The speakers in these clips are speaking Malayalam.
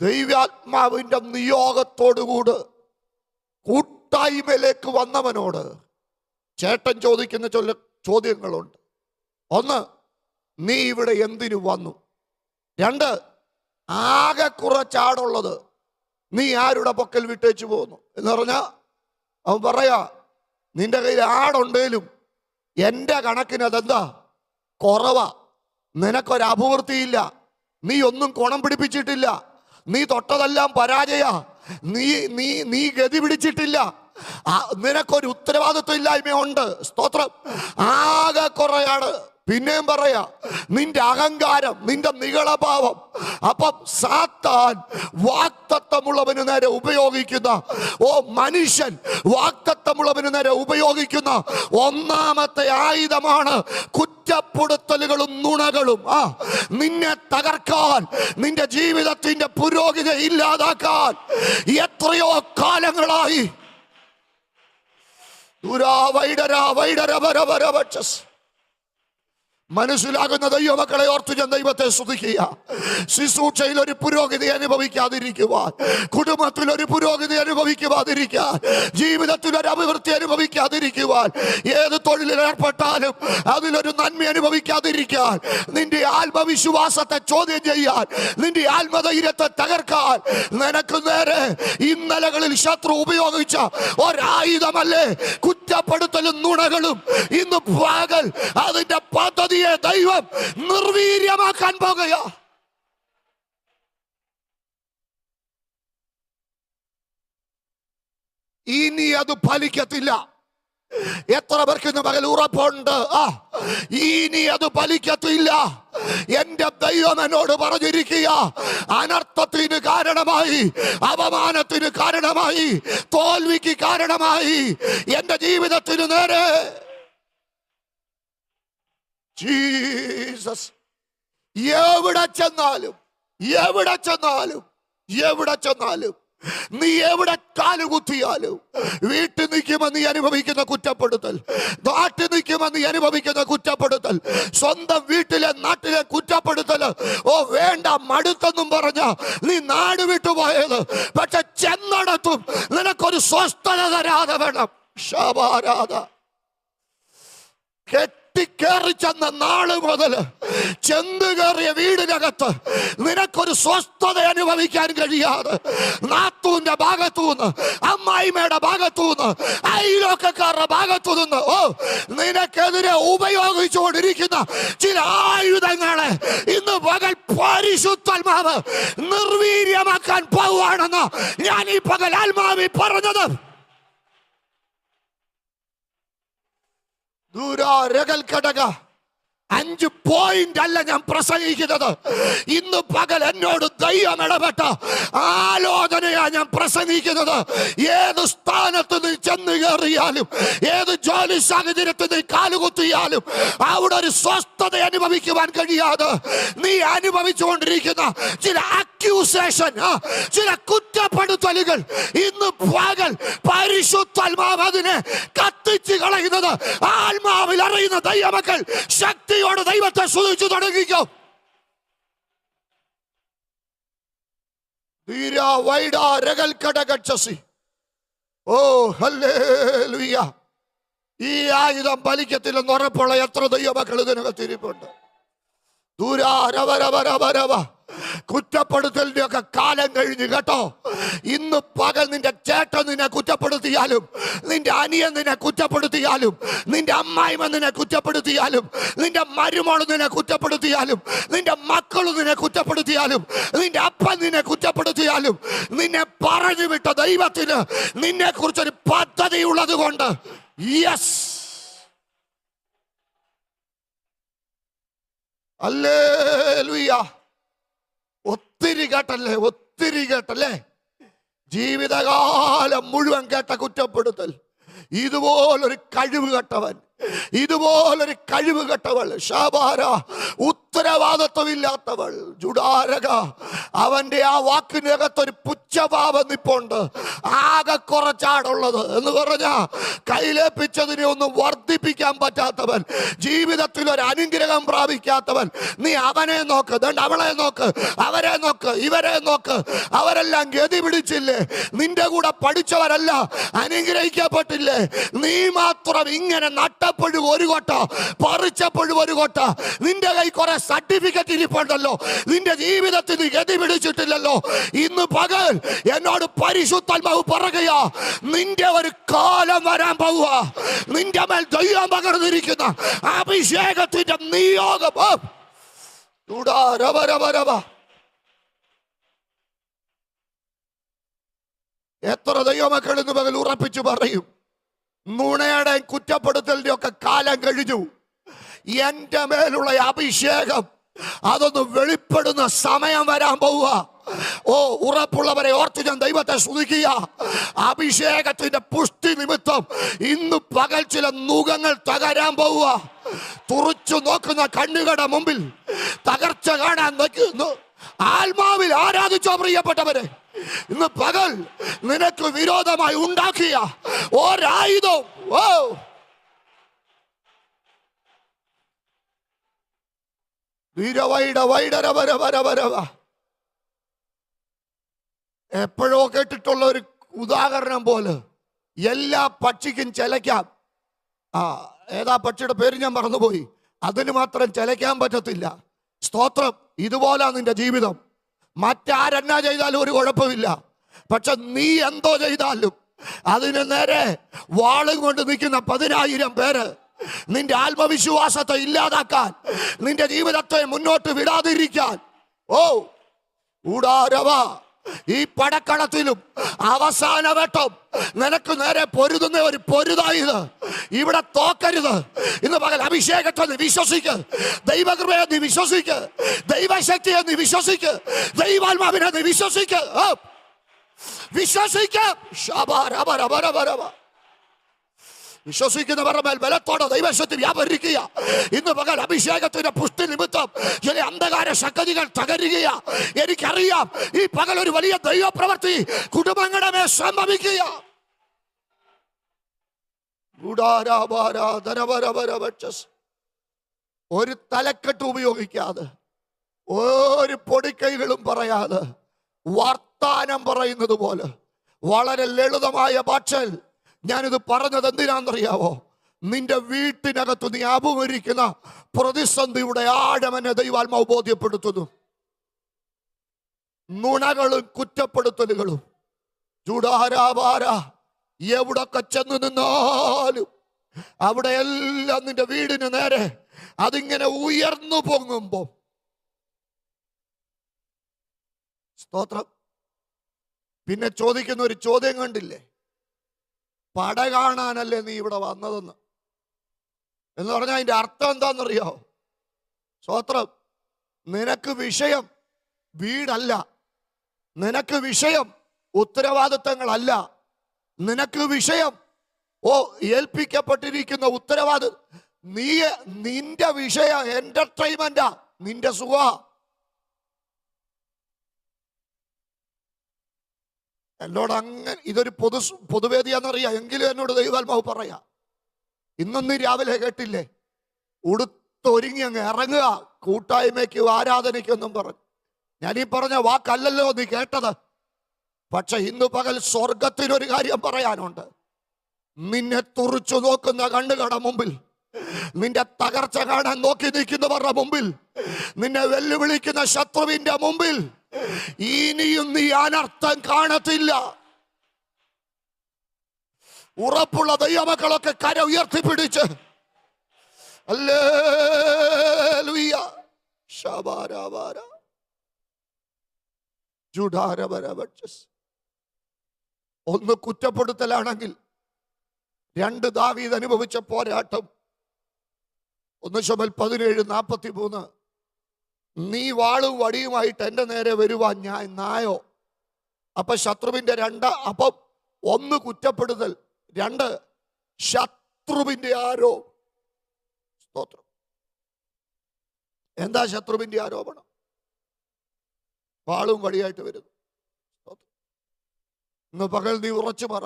ദൈവാത്മാവിൻ്റെ നിയോഗത്തോടുകൂടി കൂട്ടായ്മയിലേക്ക് വന്നവനോട് ചേട്ടൻ ചോദിക്കുന്ന ചില ചോദ്യങ്ങളുണ്ട്. ഒന്ന്, നീ ഇവിടെ എന്തിനു വന്നു? രണ്ട്, ആകെ കുറച്ചാടുള്ളത് നീ ആരുടെ പൊക്കൽ വിട്ടേച്ചു പോകുന്നു എന്ന് പറഞ്ഞാൽ അവൻ പറയാ, നിന്റെ കയ്യിൽ ആടുണ്ടേലും എൻ്റെ കണക്കിന് അതെന്താ കുറവാ. നിനക്കൊരു അഭിവൃദ്ധിയില്ല, നീ ഒന്നും കുണം പിടിപ്പിച്ചിട്ടില്ല, നീ തൊട്ടതെല്ലാം പരാജയ, നീ നീ നീ ഗതി പിടിച്ചിട്ടില്ല, നിനക്കൊരു ഉത്തരവാദിത്വം ഇല്ലായ്മയുണ്ട്. സ്തോത്രം. ആകെ കുറയാണ്. പിന്നെയും പറയാ, നിന്റെ അഹങ്കാരം, നിന്റെ നികളഭാവം. അപ്പം സാത്താൻ വാക്തത്വമുള്ളവന് നേരെ ഉപയോഗിക്കുന്ന, മനുഷ്യൻ വാക്തത്വമുള്ളവന് നേരെ ഉപയോഗിക്കുന്ന ഒന്നാമത്തെ ആയുധമാണ് കുറ്റപ്പെടുത്തലുകളും നുണകളും. നിന്നെ തകർക്കാൻ, നിന്റെ ജീവിതത്തിന്റെ പുരോഗതി ഇല്ലാതാക്കാൻ എത്രയോ കാലങ്ങളായി മനസ്സിലാകുന്ന ദൈവമക്കളെ ഓർത്തു ഞാൻ ദൈവത്തെ സ്തുതിക്കുക. ശുശ്രൂഷയിൽ ഒരു പുരോഗതി അനുഭവിക്കാതിരിക്കുവാൻ, കുടുംബത്തിൽ ഒരു പുരോഗതി അനുഭവിക്കാതിരിക്കാൻ, ജീവിതത്തിൽ ഒരു അഭിവൃദ്ധി അനുഭവിക്കാതിരിക്കുവാൻ, ഏത് തൊഴിലിൽ ഏർപ്പെട്ടാലും അതിലൊരു നന്മ അനുഭവിക്കാതിരിക്കാൻ, നിന്റെ ആത്മവിശ്വാസത്തെ ചോദ്യം ചെയ്യാൻ, നിന്റെ ആത്മധൈര്യത്തെ തകർക്കാൻ നിനക്ക് നേരെ ഇന്നലകളിൽ ശത്രു ഉപയോഗിച്ച ഒരായുധമല്ലേ കുറ്റപ്പെടുത്തലും നുണകളും. ഇന്ന് പകൽ അതിന്റെ പദ്ധതി ദൈവം നിർവീര്യമാക്കാൻ പോകുക. ഇനി അത് ഫലിക്കത്തില്ല. എത്ര പേർക്ക് ഇന്ന് പകൽ ഉറപ്പുണ്ട്? ഇനി അത് ഫലിക്കത്തില്ല. എന്റെ ദൈവം എന്നോട് പറഞ്ഞിരിക്കുക, അനർത്ഥത്തിന് കാരണമായി, അപമാനത്തിന് കാരണമായി, തോൽവിക്ക് കാരണമായി എന്റെ ജീവിതത്തിന് നേരെ ജീസസ് എവിടെ ചെന്നാലും നീ എവിടെ കാലുകുത്തിയാലും, വീട്ടിൽ നിൽക്കുമ്പോൾ നീ അനുഭവിക്കുന്ന കുറ്റപ്പെടുത്തൽ, നാട്ടിൽ നിൽക്കുമ്പോൾ നീ അനുഭവിക്കുന്ന കുറ്റപ്പെടുത്തൽ, സ്വന്തം വീട്ടിലെ നാട്ടിലെ കുറ്റപ്പെടുത്തൽ, വേണ്ട മടുത്തെന്നും പറഞ്ഞ നീ നാട് വിട്ടുപോയത്, പക്ഷെ ചെന്നടത്തും നിനക്കൊരു സ്വസ്ഥത തരാതെ വേണം. ശബാരാധ കയറി ചെന്ന നാള് മുതൽ ചെന്ന് കയറിയ വീടിനകത്ത് നിനക്കൊരു സ്വസ്ഥത അനുഭവിക്കാൻ കഴിയാതെ, നാത്തൂന്റെ ഭാഗത്തുനിന്ന്, അമ്മായിമ്മയുടെ ഭാഗത്തുനിന്ന്, അയൽവക്കക്കാരുടെ ഭാഗത്തുനിന്ന് നിനക്കെതിരെ ഉപയോഗിച്ചുകൊണ്ടിരിക്കുന്ന ചില ആയുധങ്ങളെ ഇന്ന് പകൽ പരിശുദ്ധാത്മാവ് നിർവീര്യമാക്കാൻ പോവുകയാണെന്ന് ഞാൻ ഈ പകൽ ആത്മാവി പറഞ്ഞത്. ഘടക 5 പോയിന്റ് അല്ല ഞാൻ പ്രസംഗിക്കുന്നത്. ഇന്ന് പകൽ എന്നോട് ദൈവം ഇടപെട്ട ആലോചനയാ ഞാൻ പ്രസംഗിക്കുന്നത്. ഏത് സ്ഥാനത്ത് നീ ചെന്ന് കയറിയാലും, ഏത് ജോലി സാഹചര്യത്തിൽ നീ കാലുകുത്തിയാലും, അവിടെ ഒരു സ്വസ്ഥത അനുഭവിക്കുവാൻ കഴിയാതെ നീ അനുഭവിച്ചുകൊണ്ടിരിക്കുന്ന ചില അക്യൂസേഷൻ, ചില കുറ്റപ്പെടുത്തലുകൾ ഇന്ന് പകൽ പരിശുദ്ധാത്മാവ് അതിനെ കത്തിച്ച് കളയുന്നത് ആത്മാവിൽ അറിയുന്ന ദൈവമക്കൾ ശക്തി ദൈവത്തെ സ്തുതിച്ചു തുടങ്ങിക്കോ. ഈ ആയുധം ഫലിക്കത്തില്ലെന്ന് ഉറപ്പുള്ള എത്ര ദൈവമക്കൾ ഇതിനകത്തിരിപ്പുണ്ട്. കുറ്റപ്പെടുത്തലിന്റെ ഒക്കെ കാലം കഴിഞ്ഞു കേട്ടോ. ഇന്ന് പകൽ നിന്റെ ചേട്ടൻ നിന്നെ കുറ്റപ്പെടുത്തിയാലും, നിന്റെ അനിയൻ നിന്നെ കുറ്റപ്പെടുത്തിയാലും, നിന്റെ അമ്മായിമ്മ നിന്നെ കുറ്റപ്പെടുത്തിയാലും, നിന്റെ മരുമോള് നിന്നെ കുറ്റപ്പെടുത്തിയാലും, നിന്റെ മക്കൾ നിന്നെ കുറ്റപ്പെടുത്തിയാലും, നിന്റെ അപ്പൻ നിന്നെ കുറ്റപ്പെടുത്തിയാലും, നിന്നെ പറഞ്ഞു വിട്ട ദൈവത്തിന് നിന്നെ കുറിച്ചൊരു പദ്ധതി ഉള്ളത് കൊണ്ട് യെസ്, ഹല്ലേലൂയ. ഒത്തിരി കേട്ടല്ലേ ജീവിതകാലം മുഴുവൻ കേട്ട കുറ്റപ്പെടുത്തൽ. ഇതുപോലൊരു കഴിവ് കെട്ടവൻ, ഇതുപോലൊരു കഴിവ് കെട്ടവൾ, ഷാബാര, ഉത്തരവാദിത്വമില്ലാത്തവൾ, ജുഡാരക. അവന്റെ ആ വാക്കിനകത്തൊരു പുച്ഛഭാവം നിപ്പുണ്ട്. ആകെ കുറച്ചാടുള്ളത് എന്ന് പറഞ്ഞാ കയ്യിലേപ്പിച്ചതിനെ ഒന്നും വർദ്ധിപ്പിക്കാൻ പറ്റാത്തവൻ, ജീവിതത്തിൽ ഒരു അനുഗ്രഹം പ്രാപിക്കാത്തവൻ. നീ അവനെ നോക്ക്, അവളെ നോക്ക്, അവരെ നോക്ക്, ഇവരെ നോക്ക്. അവരെല്ലാം ഗതി പിടിച്ചില്ലേ? നിന്റെ കൂടെ പഠിച്ചവരല്ല അനുഗ്രഹിക്കപ്പെട്ടില്ലേ? നീ മാത്രം ഇങ്ങനെ നട്ടപ്പോഴും ഒരു കൊട്ട, പറിച്ചപ്പോഴും ഒരു കൊട്ട. നിന്റെ കൈ കുറെ സർട്ടിഫിക്കറ്റ് ഇരിപ്പുണ്ടല്ലോ, നിന്റെ ജീവിതത്തിൽ നീ ഗതി പിടിച്ചിട്ടില്ലല്ലോ. ഇന്ന് പകൽ എന്നോട് പരിശുദ്ധാത്മാവ് പറയുകയാ, നിന്റെ ഒരു കാലം വരാൻ പോവുക. നിന്റെ മേൽ ദൈവം പകർന്നിരിക്കുന്ന അഭിഷേകത്തിന്റെ നിയോഗം. എത്ര ദൈവമക്കൾ ഇന്ന് പകൽ ഉറപ്പിച്ചു പറയും, നുണയുടെ കുറ്റപ്പെടുത്തലിന്റെ ഒക്കെ കാലം കഴിഞ്ഞു. എന്റെ മേലുള്ള അഭിഷേകം അതൊന്ന് വെളിപ്പെടുന്ന സമയം വരാൻ പോവുക. ഓ, ഉറപ്പുള്ളവരെ ഓർത്ത് ഞാൻ ദൈവത്തെ സ്തുതിക്കുക. അഭിഷേകത്തിന്റെ പുഷ്ടി നിമിത്തം ഇന്ന് പകൽ ചില നുകങ്ങൾ തകരാൻ പോവുക. തുറച്ചു നോക്കുന്ന കണ്ണുകളുടെ മുമ്പിൽ തകർച്ച കാണാൻ നോക്കുന്നു. ആത്മാവിൽ ആരാധിച്ചോ പ്രിയപ്പെട്ടവരെ, ഇന്ന് പകൽ നിനക്ക് വിരോധമായി ഉണ്ടാക്കിയ ഒരായുധം എപ്പോഴോ കേട്ടിട്ടുള്ള ഒരു ഉദാഹരണം പോലെ എല്ലാ പക്ഷിക്കും ചിലയ്ക്കാം. ഏതാ പക്ഷിയുടെ പേര് ഞാൻ മറന്നുപോയി. അതിന് മാത്രം ചിലയ്ക്കാൻ പറ്റത്തില്ല. സ്തോത്രം. ഇതുപോലെ നിന്റെ ജീവിതം. മറ്റാരെന്നാ ചെയ്താലും ഒരു കുഴപ്പമില്ല. പക്ഷെ നീ എന്തോ ചെയ്താലും അതിന് നേരെ വാളും കൊണ്ട് നിൽക്കുന്ന 10,000 പേര് നിന്റെ ആത്മവിശ്വാസത്തെ ഇല്ലാതാക്കാൻ, നിന്റെ ജീവിതത്തെ മുന്നോട്ട് വിടാതിരിക്കാൻ. ഈ പടക്കളത്തിലും അവസാന വട്ടം നിനക്ക് നേരെ പൊരുതുന്ന ഒരു പൊരുതായത് ഇവിടെ തോക്കരുത്. ഇന്ന് പകൽ അഭിഷേകത്തെ നീ വിശ്വസിക്ക്, ദൈവകൃപയെ നീ വിശ്വസിക്ക്, ദൈവശക്തിയെ നീ വിശ്വസിക്ക്, ദൈവാത്മാവിനെ നീ വിശ്വസിക്ക്. വിശ്വസിക്കുന്നവരുടെ മേൽ ബലത്തോടെ ദൈവശക്തി വ്യാപരിക്കുക. ഇന്ന് പകൽ അഭിഷേകത്തിന്റെ പുഷ്ടി നിമിത്തം ചില അന്ധകാര ശക്തികൾ തകരുകയാ. എനിക്കറിയാം ഈ പകൽ ഒരു വലിയ ദൈവപ്രവൃത്തി കുടുംബങ്ങളുടെ മേൽ സംഭവിക്കുക. ഒരു തലക്കെട്ട് ഉപയോഗിക്കാതെ, ഒരു പൊടിക്കൈകളും പറയാതെ, വർത്താനം പറയുന്നത് പോലെ വളരെ ലളിതമായ ഭാഷയിൽ ഞാനിത് പറഞ്ഞത് എന്തിനാണെന്നറിയാവോ? നിന്റെ വീട്ടിനകത്ത് നീ അഭിമുഖീകരിക്കുന്ന പ്രതിസന്ധിയുടെ ആഴമെന്നെ ദൈവാത്മാവ് ബോധ്യപ്പെടുത്തുന്നു. നുണകളും കുറ്റപ്പെടുത്തലുകളും ചൂടാരാവാര എവിടൊക്കെ ചെന്ന് നിന്നാലും അവിടെയെല്ലാം നിന്റെ വീടിന് നേരെ അതിങ്ങനെ ഉയർന്നു പൊങ്ങുമ്പോ, സ്തോത്രം, പിന്നെ ചോദിക്കുന്ന ഒരു ചോദ്യം കണ്ടില്ലേ? പട കാണാനല്ലേ നീ ഇവിടെ വന്നതെന്ന്. എന്ന് പറഞ്ഞാൽ അതിന്റെ അർത്ഥം എന്താണെന്നറിയോ? സ്തോത്രം. നിനക്ക് വിഷയം വീടല്ല, നിനക്ക് വിഷയം ഉത്തരവാദിത്തങ്ങളല്ല, നിനക്ക് വിഷയം ഏൽപ്പിക്കപ്പെട്ടിരിക്കുന്ന ഉത്തരവാദിത്വം. നിന്റെ വിഷയം എന്റർടൈൻമെന്റാ, നിന്റെ സുഖ. എന്നോട് അങ്ങനെ ഇതൊരു പൊതുവേദിയാണെന്നറിയാം, എങ്കിലും എന്നോട് ദൈവാത്മാവ് പറയാ, ഇന്നൊന്ന് രാവിലെ കേട്ടില്ലേ, ഉടുത്തൊരുങ്ങി അങ്ങ് ഇറങ്ങുക കൂട്ടായ്മയ്ക്കും ആരാധനയ്ക്കൊന്നും പറഞ്ഞു. ഞാനീ പറഞ്ഞ വാക്കല്ലല്ലോ നീ കേട്ടത്. പക്ഷെ ഇന്ന് പകൽ സ്വർഗത്തിനൊരു കാര്യം പറയാനുണ്ട്. നിന്നെ തുറിച്ചു നോക്കുന്ന കണ്ണുകളുടെ മുമ്പിൽ, നിന്റെ തകർച്ച കാണാൻ നോക്കി നിൽക്കുന്നവരുടെ മുമ്പിൽ, നിന്നെ വെല്ലുവിളിക്കുന്ന ശത്രുവിന്റെ മുമ്പിൽ ഇനിയും നീ അനർത്ഥം കാണത്തില്ല. ഉറപ്പുള്ള ദൈവമക്കളൊക്കെ കര ഉയർത്തിപ്പിടിച്ച് ഹല്ലേലൂയ ശബാരബാര ജുഡാരബരബച്ചസ്. ഒന്ന് കുറ്റപ്പെടുത്തലാണെങ്കിൽ, 2 ദാവീദ് അനുഭവിച്ച പോരാട്ടം. 1 ശമൂവേൽ 17:43. നീ വാളും വടിയുമായിട്ട് എന്റെ നേരെ വരുവാൻ ഞാൻ നായോ? അപ്പൊ ശത്രുവിന്റെ അപ്പം 1 കുറ്റപ്പെടുത്തൽ, 2 ശത്രുവിന്റെ ആരോ സ്തോത്രം. എന്താ ശത്രുവിന്റെ ആരോപണം? വാളും വടിയായിട്ട് വരുന്നു. ഇന്ന് പകൽ നീ ഉറച്ചു പറ,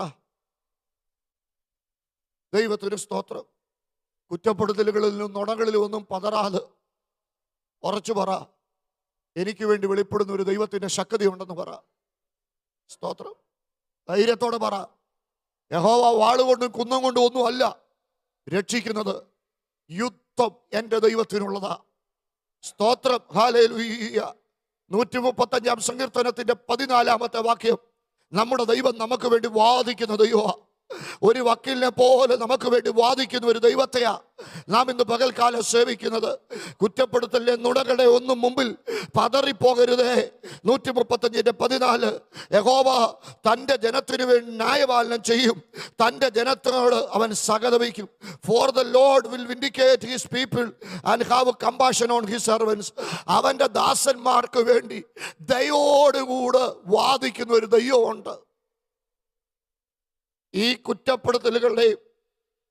ദൈവത്തിന് സ്തോത്രം. കുറ്റപ്പെടുത്തലുകളിലും നുണകളിലും ഒന്നും പതറാതെ ഉറച്ചു പറ, എനിക്ക് വേണ്ടി വെളിപ്പെടുന്ന ഒരു ദൈവത്തിന്റെ ശക്തി ഉണ്ടെന്ന് പറ. സ്തോത്രം. ധൈര്യത്തോടെ പറ, യഹോവ വാളുകൊണ്ടും കുന്നം കൊണ്ടും ഒന്നും അല്ല രക്ഷിക്കുന്നത്. യുദ്ധം എൻ്റെ ദൈവത്തിനുള്ളതാ. സ്തോത്രം. ഹല്ലേലൂയ. 135 സങ്കീർത്തനത്തിന്റെ 14 വാക്യം. നമ്മുടെ ദൈവം നമുക്ക് വേണ്ടി വാദിക്കുന്ന ദൈവമാ. ഒരു വക്കീലിനെ പോലെ നമുക്ക് വേണ്ടി വാദിക്കുന്ന ഒരു ദൈവത്തെയാ നാം ഇന്ന് പകൽക്കാലം സേവിക്കുന്നത്. കുറ്റപ്പെടുത്തലിന്റെ നുണകളുടെ ഒന്നും മുമ്പിൽ പതറിപ്പോകരുതേ. 135:14 യഹോവ തൻ്റെ ജനത്തിനു വേണ്ടി ന്യായപാലനം ചെയ്യും, തൻ്റെ ജനത്തോട് അവൻ സഹതപിക്കും. For the Lord will vindicate his people and have compassion on his servants. അവൻ്റെ ദാസന്മാർക്ക് വേണ്ടി ദയോടുകൂടെ വാദിക്കുന്ന ഒരു ദൈവമുണ്ട്. ഈ കുറ്റപ്പെടുത്തലുകളുടെയും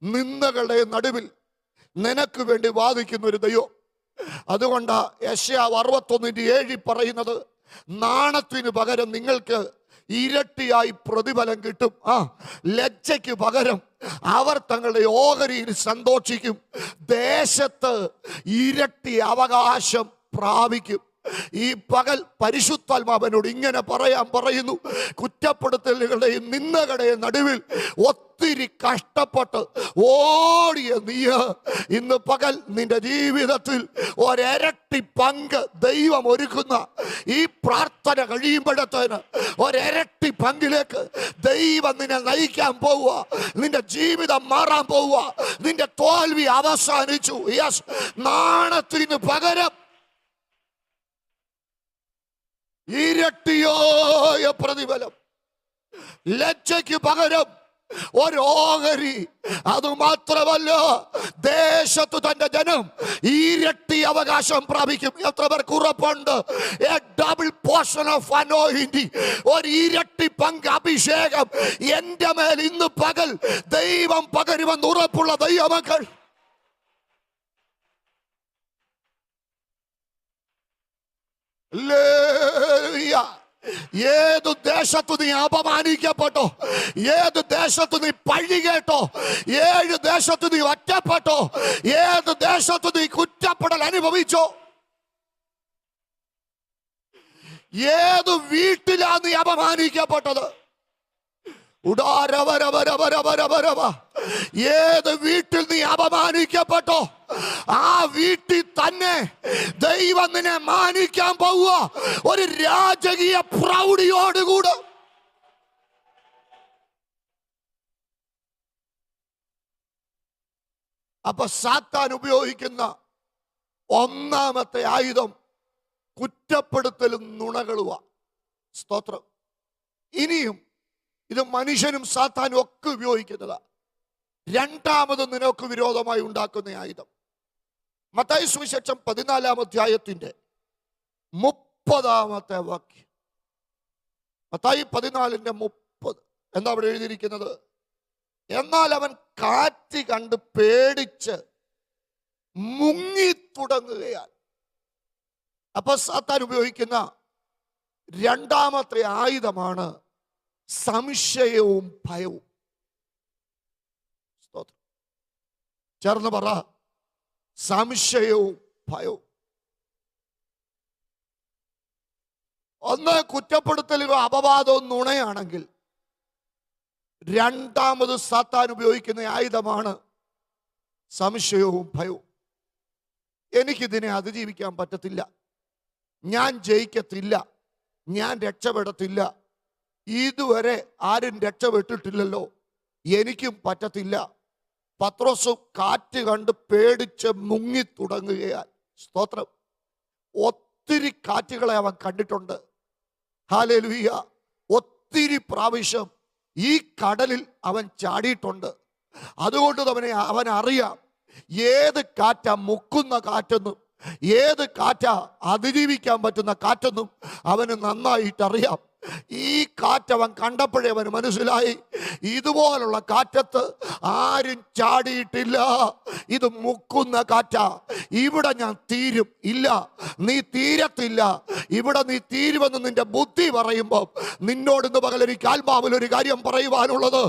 നിന്ദകളുടെയും നടുവിൽ നിനക്ക് വേണ്ടി വാദിക്കുന്ന ഒരു ദൈവം. അതുകൊണ്ടാ യെശയ്യാവ് 61:7 പറയുന്നത്, നാണത്തിന് പകരം നിങ്ങൾക്ക് ഇരട്ടിയായി പ്രതിഫലം കിട്ടും. ലജ്ജയ്ക്ക് പകരം അവർ തങ്ങളുടെ ഓഹരിയിൽ സന്തോഷിക്കും. ദേശത്ത് ഇരട്ടി അവകാശം പ്രാപിക്കും. ഈ പകൽ പരിശുദ്ധാത്മാവനോട് ഇങ്ങനെ പറയാൻ പറയുന്നു, കുറ്റപ്പെടുത്തലുകളുടെയും നിന്ദകളുടെയും നടുവിൽ ഒത്തിരി കഷ്ടപ്പെട്ട് ഓടിയ നീ ഇന്ന് പകൽ നിന്റെ ജീവിതത്തിൽ ഒരരട്ടി പങ്ക് ദൈവം ഒരുക്കുന്ന ഈ പ്രാർത്ഥന കഴിയുമ്പോഴത്തേന് ഒരരട്ടി പങ്കിലേക്ക് ദൈവം നിന്നെ നയിക്കാൻ പോവുക. നിന്റെ ജീവിതം മാറാൻ പോവുക. നിന്റെ തോൽവി അവസാനിച്ചു. യെസ്, നാണത്തിന് പകരം ഇരട്ടിയായ പ്രതിഫലം, ലജ്ജയ്ക്ക് പകരം ഒരു ഓഹരി. അതുമാത്രമല്ല, ദേശത്ത് തന്റെ ജനം ഇരട്ടി അവകാശം പ്രാപിക്കും. എത്ര പേർക്ക് ഉറപ്പുണ്ട്? A double portion of anointing, ഒരു ഇരട്ടി പങ്ക് അഭിഷേകം എന്റെ മേൽ ഇന്ന് പകൽ ദൈവം പകരുമെന്ന് ഉറപ്പുള്ള ദൈവമക്കൾ, ഏതു ദേശത്തു നീ അപമാനിക്കപ്പെട്ടോ, ഏത് ദേശത്തു നീ പഴി കേട്ടോ, ഏത് ദേശത്തു നീ ഒറ്റപ്പെട്ടോ, ഏത് ദേശത്തു നീ കുറ്റപ്പെടൽ അനുഭവിച്ചോ, ഏത് വീട്ടിലാ നീ അപമാനിക്കപ്പെട്ടത്, ഏത് വീട്ടിൽ നീ അപമാനിക്കപ്പെട്ടോ ആ വീട്ടിൽ തന്നെ ദൈവം നിന്നെ മാനിക്കാൻ പോവുക ഒരു രാജകീയ പ്രൗഢിയോടുകൂടെ. അപ്പൊ സാത്താൻ ഉപയോഗിക്കുന്ന ഒന്നാമത്തെ ആയുധം കുറ്റപ്പെടുത്തലും നുണകളുവാ. സ്തോത്രം. ഇനിയും ഇത് മനുഷ്യനും സാത്താനും ഒക്കെ ഉപയോഗിക്കുന്നതാ. രണ്ടാമത് നിനക്ക് വിരോധമായി ഉണ്ടാക്കുന്ന ആയുധം മത്തായി സുവിശേഷം 14 30 വാക്യം. മത്തായി 14:30 എന്താ അവിടെ എഴുതിയിരിക്കുന്നത്? എന്നാൽ അവൻ കാറ്റ് കണ്ട് പേടിച്ച് മുങ്ങി തുടങ്ങുകയാൽ. അപ്പൊ സാത്താൻ ഉപയോഗിക്കുന്ന രണ്ടാമത്തെ ആയുധമാണ് സംശയവും ഭയവും. സ്തോത്രം. ചേർന്ന് പറ, സംശയവും ഭയവും. ഒന്ന് കുറ്റപ്പെടുത്തലുകൾ അപവാദവും നുണയാണെങ്കിൽ, രണ്ടാമത് സാത്താൻ ഉപയോഗിക്കുന്ന ആയുധമാണ് സംശയവും ഭയവും. എനിക്കിതിനെ അതിജീവിക്കാൻ പറ്റത്തില്ല, ഞാൻ ജയിക്കത്തില്ല, ഞാൻ രക്ഷപ്പെടത്തില്ല, ഇതുവരെ ആരും രക്ഷപ്പെട്ടിട്ടില്ലല്ലോ, എനിക്കും പറ്റത്തില്ല. പത്രോസ് കാറ്റ് കണ്ട് പേടിച്ച് മുങ്ങി തുടങ്ങുകയാൽ. സ്തോത്രം. ഒത്തിരി കാറ്റുകളെ അവൻ കണ്ടിട്ടുണ്ട്. ഹല്ലേലൂയ. ഒത്തിരി പ്രാവശ്യം ഈ കടലിൽ അവൻ ചാടിയിട്ടുണ്ട്. അതുകൊണ്ട് അവൻ അറിയാം ഏത് കാറ്റാ മുക്കുന്ന കാറ്റെന്നും ഏത് കാറ്റാ അതിജീവിക്കാൻ പറ്റുന്ന കാറ്റെന്നും അവന് നന്നായിട്ട് അറിയാം. ഈ കാറ്റ് അവൻ കണ്ടപ്പോഴേ അവന് മനസ്സിലായി, ഇതുപോലുള്ള കാറ്റത്ത് ആരും ചാടിയിട്ടില്ല, ഇത് മുക്കുന്ന കാറ്റാ, ഇവിടെ ഞാൻ തീരും. ഇല്ല, നീ തീരത്തില്ല. ഇവിടെ നീ തീരുമെന്ന് നിന്റെ ബുദ്ധി പറയുമ്പോൾ നിന്നോട് ഇന്ന് പകൽ എനിക്ക് ആത്മാവിൽ ഒരു കാര്യം പറയുവാനുള്ളത്,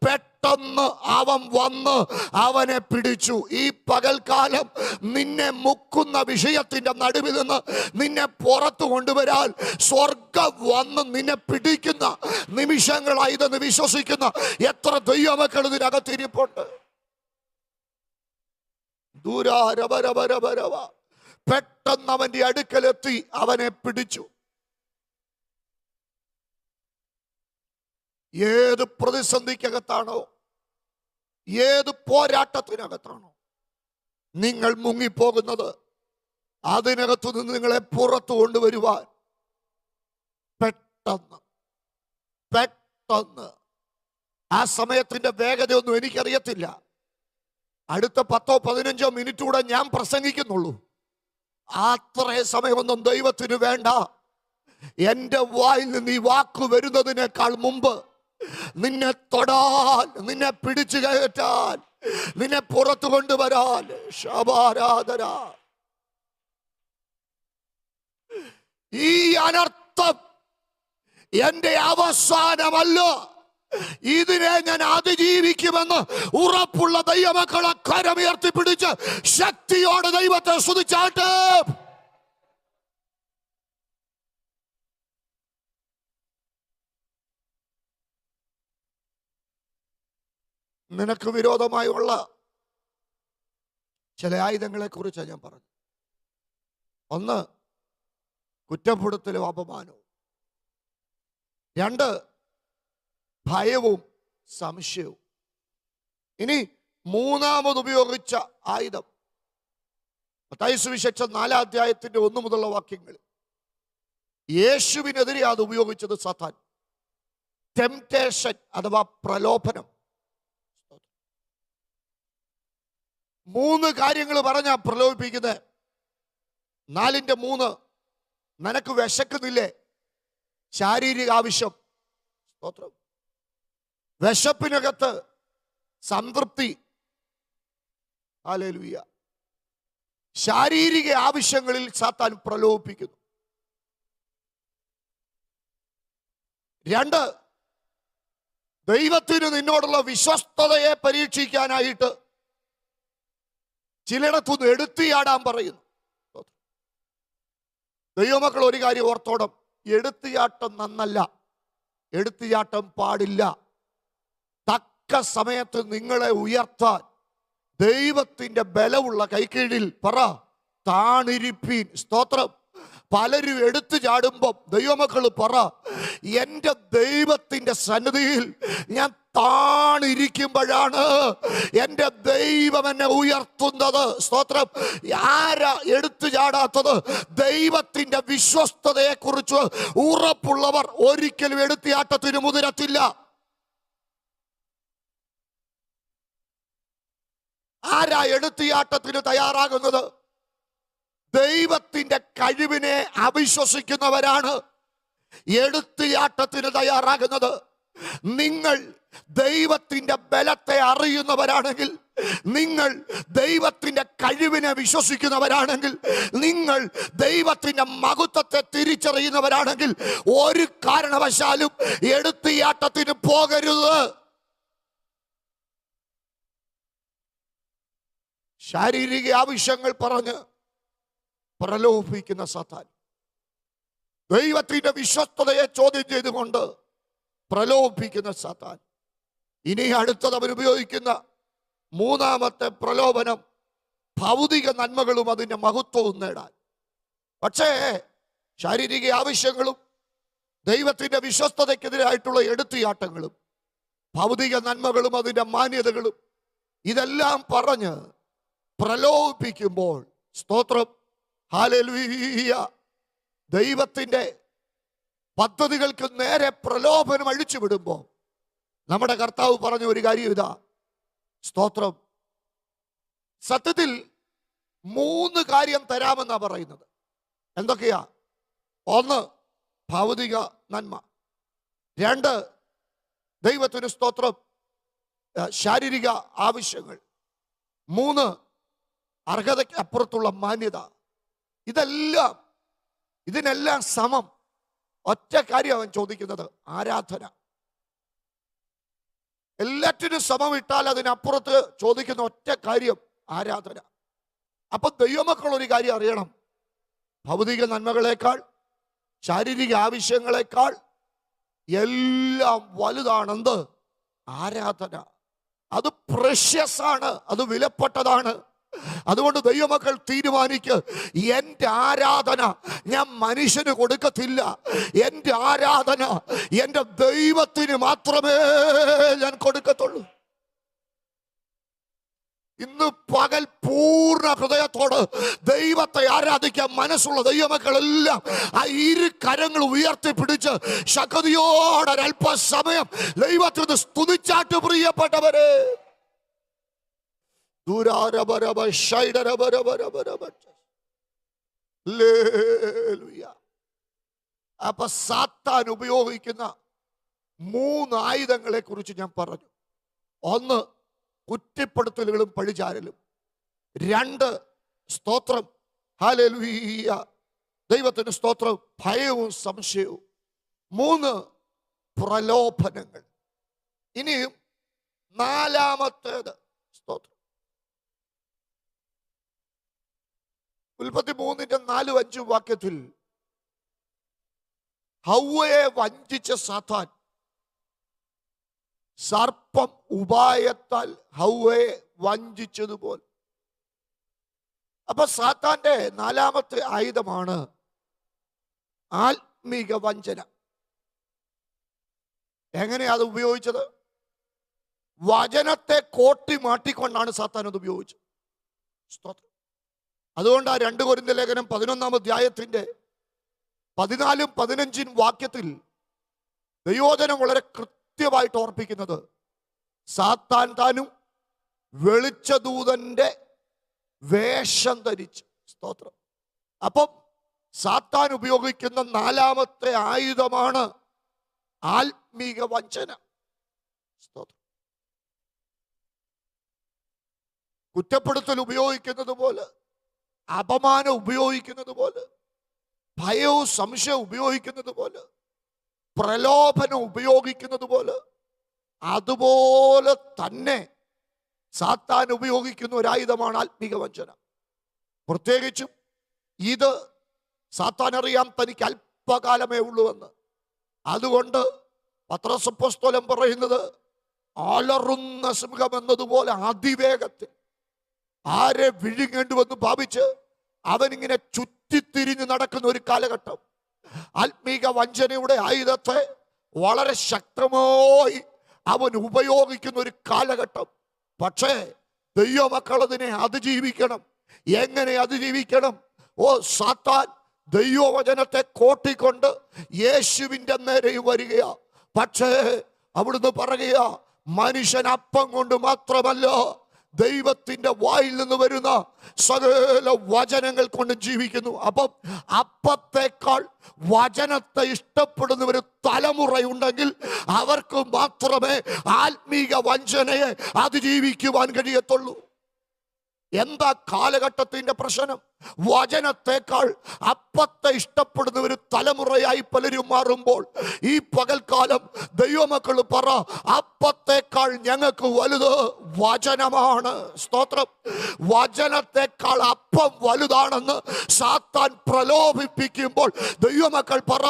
പെട്ടെന്ന് അവൻ വന്ന് അവനെ പിടിച്ചു. ഈ പകൽക്കാലം നിന്നെ മുക്കുന്ന വിഷയത്തിന്റെ നടുവിൽ നിന്ന് നിന്നെ പുറത്തു കൊണ്ടുവരാൻ സ്വർഗം വന്ന് നിന്നെ പിടിക്കുന്ന നിമിഷങ്ങളായതെന്ന് വിശ്വസിക്കുന്ന എത്ര ദൈവമക്കൾ ഇതിനകത്തിരിപ്പുണ്ട്. ദൂരാരവരവരവരവ പെട്ടെന്ന് അവന്റെ അടുക്കലെത്തി അവനെ പിടിച്ചു. ഏത് പ്രതിസന്ധിക്കകത്താണോ, ഏത് പോരാട്ടത്തിനകത്താണോ നിങ്ങൾ മുങ്ങിപ്പോകുന്നത്, അതിനകത്തു നിന്ന് നിങ്ങളെ പുറത്തു കൊണ്ടുവരുവാൻ പെട്ടെന്ന് പെട്ടെന്ന്, ആ സമയത്തിന്റെ വേഗതയൊന്നും എനിക്കറിയത്തില്ല. അടുത്ത 10-15 മിനിറ്റ് കൂടെ ഞാൻ പ്രസംഗിക്കുന്നുള്ളൂ. അത്രേ സമയമൊന്നും ദൈവത്തിന് വേണ്ട. എന്റെ വായിൽ നിന്ന് ഈ വാക്ക് വരുന്നതിനേക്കാൾ മുമ്പ് നിന്നെ തൊടാൻ, നിന്നെ പിടിച്ചു കയറ്റാൻ, നിന്നെ പുറത്തു കൊണ്ടുവരാൻ ശബാരാധന. ഈ അനർത്ഥം എന്റെ അവസാനമല്ല, ഇതിനെ ഞാൻ അതിജീവിക്കുമെന്ന് ഉറപ്പുള്ള ദൈവമക്കളെ കരമുയർത്തിപ്പിടിച്ച് ശക്തിയോടെ ദൈവത്തെ സ്തുതിച്ചാട്ടെ. നിനക്ക് വിരോധമായുള്ള ചില ആയുധങ്ങളെ കുറിച്ചാണ് ഞാൻ പറഞ്ഞു. ഒന്ന്, കുറ്റപ്പെടുത്തലും അപമാനവും. 2, ഭയവും സംശയവും. ഇനി മൂന്നാമത് ഉപയോഗിച്ച ആയുധം മത്തായി സുവിശേഷം 4-ാം അധ്യായത്തിന്റെ 1 മുതലുള്ള വാക്യങ്ങൾ. യേശുവിനെതിരെ അത് ഉപയോഗിച്ചത് സാത്താൻ. ടെംപ്റ്റേഷൻ അഥവാ പ്രലോഭനം. 3 കാര്യങ്ങൾ പറഞ്ഞാ പ്രലോഭിപ്പിക്കുന്നത്. 4-3 നിനക്ക് വിശക്കുന്നില്ലേ? ശാരീരിക ആവശ്യം. സ്തോത്രം. വിശപ്പിനകത്ത് സംതൃപ്തി. ഹല്ലേലൂയ. ശാരീരിക ആവശ്യങ്ങളിൽ സാത്താൻ പ്രലോഭിപ്പിക്കുന്നു. 2, ദൈവത്തിന് നിന്നോടുള്ള വിശ്വസ്തതയെ പരീക്ഷിക്കാനായിട്ട് ചിലയിടത്തുനിന്ന് എടുത്തിയാടാൻ പറയുന്നു. ദൈവമക്കൾ ഒരു കാര്യം ഓർത്തോണം, എടുത്തിയാട്ടം നന്നല്ല, എടുത്തിയാട്ടം പാടില്ല. തക്ക സമയത്ത് നിങ്ങളെ ഉയർത്താൻ ദൈവത്തിന്റെ ബലമുള്ള കൈക്കീഴിൽ പറ താണിരിപ്പീൻ. സ്തോത്രം. പലരും എടുത്തു ചാടുമ്പം ദൈവമക്കൾ പറ, എൻ്റെ ദൈവത്തിന്റെ സന്നിധിയിൽ ഞാൻ താണിരിക്കുമ്പോഴാണ് എൻ്റെ ദൈവം എന്നെ ഉയർത്തുന്നത്. സ്തോത്രം. ആരാ എടുത്തു ചാടാത്തത്? ദൈവത്തിന്റെ വിശ്വസ്തതയെ കുറിച്ച് ഉറപ്പുള്ളവർ ഒരിക്കലും എടുത്തിയാട്ടത്തിന് മുതിരത്തില്ല. ആരാ എടുത്തിയാട്ടത്തിന് തയ്യാറാകുന്നത്? ദൈവത്തിന്റെ കഴിവിനെ അവിശ്വസിക്കുന്നവരാണ് എടുത്തിയാട്ടത്തിന് തയ്യാറാകുന്നത്. നിങ്ങൾ ദൈവത്തിന്റെ ബലത്തെ അറിയുന്നവരാണെങ്കിൽ, നിങ്ങൾ ദൈവത്തിന്റെ കഴിവിനെ വിശ്വസിക്കുന്നവരാണെങ്കിൽ, നിങ്ങൾ ദൈവത്തിന്റെ മഹത്വത്തെ തിരിച്ചറിയുന്നവരാണെങ്കിൽ ഒരു കാരണവശാലും എടുത്തിയാട്ടത്തിന് പോകരുത്. ശാരീരിക ആവശ്യങ്ങൾ പറഞ്ഞ് പ്രലോഭിക്കുന്ന സാത്താൻ, ദൈവത്തിന്റെ വിശ്വസ്തതയെ ചോദ്യം ചെയ്തുകൊണ്ട് പ്രലോഭിക്കുന്ന സാത്താൻ. ഇനി അടുത്തത് അവർ ഉപയോഗിക്കുന്ന മൂന്നാമത്തെ പ്രലോഭനം ഭൗതിക നന്മകളും അതിൻ്റെ മഹത്വവും നേടാൻ. പക്ഷേ ശാരീരിക ആവശ്യങ്ങളും ദൈവത്തിന്റെ വിശ്വസ്തതയ്ക്കെതിരായിട്ടുള്ള എടുത്തിയാട്ടങ്ങളും ഭൗതിക നന്മകളും അതിൻ്റെ മാന്യതകളും ഇതെല്ലാം പറഞ്ഞ് പ്രലോഭിപ്പിക്കുമ്പോൾ, സ്തോത്രം, ഹല്ലേലൂയ, ദൈവത്തിന്റെ പദ്ധതികൾക്ക് നേരെ പ്രലോഭനം അഴിച്ചു വിടുമ്പോൾ നമ്മുടെ കർത്താവ് പറഞ്ഞ ഒരു കാര്യം ഇതാ. സ്തോത്രം. സത്യത്തിൽ 3 കാര്യം തരാമെന്നാ പറയുന്നത്. എന്തൊക്കെയാ? 1, ഭൗതിക നന്മ. രണ്ട്, ദൈവത്തിന് സ്തോത്രം, ശാരീരിക ആവശ്യങ്ങൾ. മൂന്ന്, അർഹതയ്ക്ക് അപ്പുറത്തുള്ള മാന്യത. ഇതിനെല്ലാം സമം ഒറ്റ കാര്യം അവൻ ചോദിക്കുന്നത്, ആരാധന. എല്ലാറ്റിനും സമം ഇട്ടാൽ അതിനപ്പുറത്ത് ചോദിക്കുന്ന ഒറ്റ കാര്യം ആരാധന. അപ്പൊ ദൈവമക്കൾ ഒരു കാര്യം അറിയണം, ഭൗതിക നന്മകളെക്കാൾ ശാരീരിക ആവശ്യങ്ങളെക്കാൾ എല്ലാം വലുതാണെന്ത്? ആരാധന. അത് പ്രഷ്യസ് ആണ്, അത് വിലപ്പെട്ടതാണ്. അതുകൊണ്ട് ദൈവമക്കൾ തീരുമാനിക്ക്, എൻ്റെ ആരാധന ഞാൻ മനുഷ്യന് കൊടുക്കത്തില്ല. എൻ്റെ ആരാധന എൻ്റെ ദൈവത്തിന് മാത്രമേ ഞാൻ കൊടുക്കത്തുള്ളൂ. ഇന്ന് പകൽ പൂർണ്ണ ഹൃദയത്തോട് ദൈവത്തെ ആരാധിക്കാൻ മനസ്സുള്ള ദൈവമക്കളെല്ലാം ആ ഇരു കരങ്ങൾ ഉയർത്തിപ്പിടിച്ച് ശക്തിയോടൊരൽപ്പസമയം ദൈവത്തിന് സ്തുതിച്ചാട്ട് പ്രിയപ്പെട്ടവരെ. അപ്പൊ സാത്താൻ ഉപയോഗിക്കുന്ന 3 ആയുധങ്ങളെ കുറിച്ച് ഞാൻ പറഞ്ഞു. ഒന്ന്, കുറ്റപ്പെടുത്തലുകളും പഴിചാരലും. 2, സ്തോത്രം, ഹല്ലേലൂയ, ദൈവത്തിന് സ്തോത്രം, ഭയവും സംശയവും. 3, പ്രലോഭനങ്ങൾ. ഇനിയും 4-മത്തേത് സ്തോത്രം. ഉൽപ്പത്തി 3:4-5 വാക്യത്തിൽ ഹവ്വയെ വഞ്ചിച്ച സാത്താൻ സർപ്പം ഉപായത്താൽ ഹവ്വയെ വഞ്ചിച്ചതുപോലെ. അപ്പൊ സാത്താന്റെ 4-മത്തെ ആയുധമാണ് ആത്മീക വഞ്ചന. എങ്ങനെയാ അത് ഉപയോഗിച്ചത്? വചനത്തെ കോട്ടി മാറ്റിക്കൊണ്ടാണ് സാത്താൻ അത് ഉപയോഗിച്ചത്. സ്തോത്രം. അതുകൊണ്ട് ആ 2 കൊരിന്ത്യർ ലേഖനം 11-ാം അധ്യായത്തിന്റെ 14-15 വാക്യത്തിൽ ദൈവവചനം വളരെ കൃത്യമായിട്ട് ഓർപ്പിക്കുന്നത്, സാത്താൻ താനും വെളിച്ചദൂതന്റെ വേഷം ധരിച്ച്. സ്തോത്രം. അപ്പം സാത്താൻ ഉപയോഗിക്കുന്ന 4-മത്തെ ആയുധമാണ് ആത്മീക വഞ്ചന. സ്തോത്രം. കുറ്റപ്പെടുത്തൽ ഉപയോഗിക്കുന്നത് പോലെ, അപമാനം ഉപയോഗിക്കുന്നത് പോലെ, ഭയവും സംശയം ഉപയോഗിക്കുന്നത് പോലെ, പ്രലോഭനം ഉപയോഗിക്കുന്നത് പോലെ, അതുപോലെ തന്നെ സാത്താൻ ഉപയോഗിക്കുന്ന ഒരായുധമാണ് ആത്മീക വഞ്ചന. പ്രത്യേകിച്ചും ഇത് സാത്താൻ അറിയാം തനിക്ക് അല്പകാലമേ ഉള്ളൂവെന്ന്. അതുകൊണ്ട് പത്രോസ് അപ്പോസ്തലൻ പറയുന്നത്, അലറുന്ന സിംഹം എന്നതുപോലെ അതിവേഗത്തിൽ ആരെ വിഴുങ്ങേണ്ടുവെന്ന് ഭാവിച്ച് അവനിങ്ങനെ ചുറ്റിത്തിരിഞ്ഞ് നടക്കുന്ന ഒരു കാലഘട്ടം. ആത്മീക വഞ്ചനയുടെ ആയുധത്തെ വളരെ ശക്തമായി അവൻ ഉപയോഗിക്കുന്ന ഒരു കാലഘട്ടം. പക്ഷേ ദൈവമക്കൾ അതിനെ അതിജീവിക്കണം. എങ്ങനെ അതിജീവിക്കണം? സാത്താൻ ദൈവവചനത്തെ കോട്ടിക്കൊണ്ട് യേശുവിൻ്റെ നേരെ വരികയാ. പക്ഷേ അവിടുന്ന് പറയുക, മനുഷ്യൻ അപ്പം കൊണ്ട് മാത്രമല്ല ദൈവത്തിന്റെ വായിൽ നിന്ന് വരുന്ന സകല വചനങ്ങൾ കൊണ്ട് ജീവിക്കുന്നു. അപ്പം അപ്പത്തേക്കാൾ വചനത്തെ ഇഷ്ടപ്പെടുന്ന ഒരു തലമുറയുണ്ടെങ്കിൽ അവർക്ക് മാത്രമേ ആത്മീക വഞ്ചനയെ അതിജീവിക്കുവാൻ കഴിയത്തുള്ളൂ. എന്താ കാലഘട്ടത്തിന്റെ പ്രശ്നം? വചനത്തെക്കാൾ അപ്പത്തെ ഇഷ്ടപ്പെടുന്ന ഒരു തലമുറയായി പലരും മാറുമ്പോൾ ഈ പകൽക്കാലം ദൈവമക്കൾ പറ, അപ്പത്തേക്കാൾ ഞങ്ങൾക്ക് വലുത് വചനമാണ്. സ്തോത്രം. വചനത്തെക്കാൾ അപ്പം വലുതാണെന്ന് സാത്താൻ പ്രലോഭിപ്പിക്കുമ്പോൾ ദൈവമക്കൾ പറ,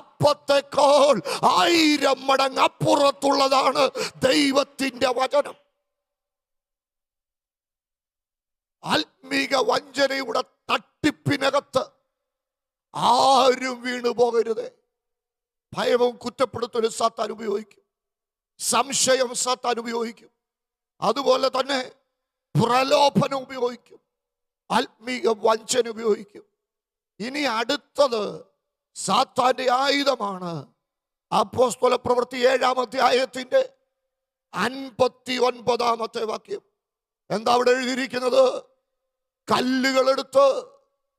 അപ്പത്തേക്കാൾ 1000 മടങ്ങ് അപ്പുറത്തുള്ളതാണ് ദൈവത്തിന്റെ വചനം. ആത്മീക വഞ്ചനയുടെ തട്ടിപ്പിനകത്ത് ആരും വീണു പോകരുത്. ഭയവും കുറ്റപ്പെടുത്തലും സാത്താൻ ഉപയോഗിക്കും, സംശയം സാത്താൻ ഉപയോഗിക്കും, അതുപോലെ തന്നെ പ്രലോഭനം ഉപയോഗിക്കും, ആത്മീക വഞ്ചന ഉപയോഗിക്കും. ഇനി അടുത്തത് സാത്താന്റെ ആയുധമാണ് അപ്പോസ്തല പ്രവൃത്തി 7-ാം അധ്യായത്തിന്റെ 59-ാമത്തെ വാക്യം. എന്താ അവിടെ എഴുതിയിരിക്കുന്നത്? കല്ലുകളെടുത്ത്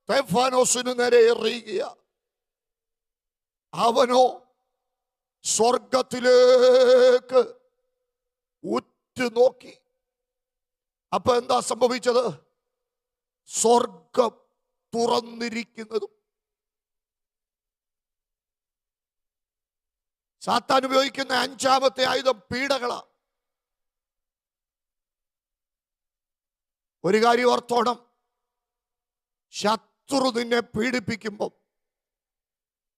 സ്തെഫാനോസിന് നേരെ എറിയുക. അവനോ സ്വർഗത്തിലേക്ക് ഉറ്റുനോക്കി. അപ്പൊ എന്താ സംഭവിച്ചത്? സ്വർഗം തുറന്നിരിക്കുന്നതും. സാത്താൻ ഉപയോഗിക്കുന്ന അഞ്ചാമത്തെ ആയുധം പീഡകളാ. ഒരു കാര്യം ഓർത്തോണം, ശത്രു നിന്നെ പീഡിപ്പിക്കുമ്പോൾ,